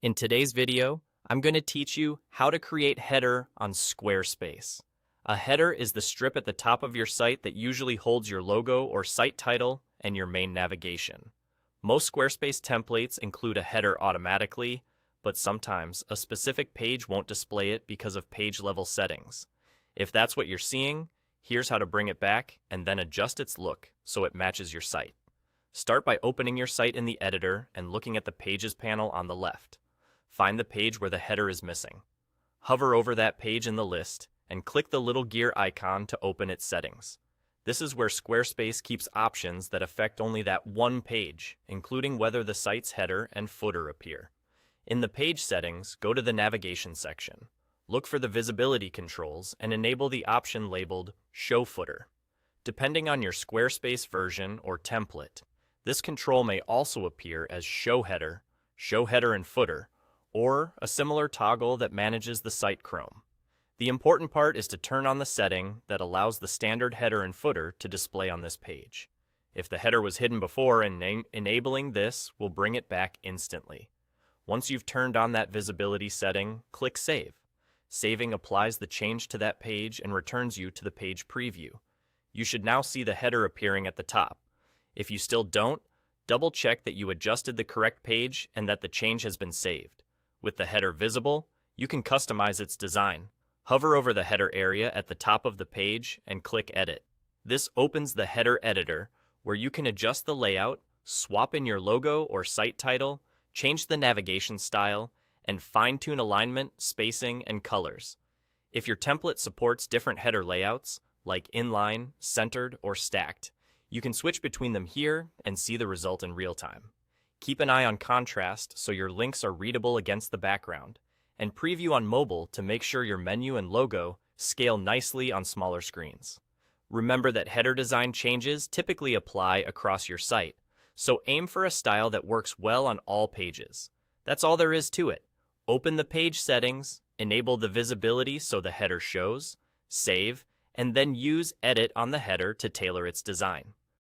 In today's video, I'm going to teach you how to create header on Squarespace. A header is the strip at the top of your site that usually holds your logo or site title and your main navigation. Most Squarespace templates include a header automatically, but sometimes a specific page won't display it because of page level settings. If that's what you're seeing, here's how to bring it back and then adjust its look so it matches your site. Start by opening your site in the editor and looking at the Pages panel on the left. Find the page where the header is missing. Hover over that page in the list and click the little gear icon to open its settings. This is where Squarespace keeps options that affect only that one page, including whether the site's header and footer appear. In the page settings, go to the navigation section. Look for the visibility controls and enable the option labeled Show Footer. Depending on your Squarespace version or template, this control may also appear as Show Header and Footer, or a similar toggle that manages the site Chrome. The important part is to turn on the setting that allows the standard header and footer to display on this page. If the header was hidden before, enabling this will bring it back instantly. Once you've turned on that visibility setting, click Save. Saving applies the change to that page and returns you to the page preview. You should now see the header appearing at the top. If you still don't, double check that you adjusted the correct page and that the change has been saved. With the header visible, you can customize its design. Hover over the header area at the top of the page and click Edit. This opens the header editor, where you can adjust the layout, swap in your logo or site title, change the navigation style, and fine-tune alignment, spacing, and colors. If your template supports different header layouts, like inline, centered, or stacked, you can switch between them here and see the result in real time. Keep an eye on contrast so your links are readable against the background, and preview on mobile to make sure your menu and logo scale nicely on smaller screens. Remember that header design changes typically apply across your site, so aim for a style that works well on all pages. That's all there is to it. Open the page settings, enable the visibility so the header shows, save, and then use Edit on the header to tailor its design.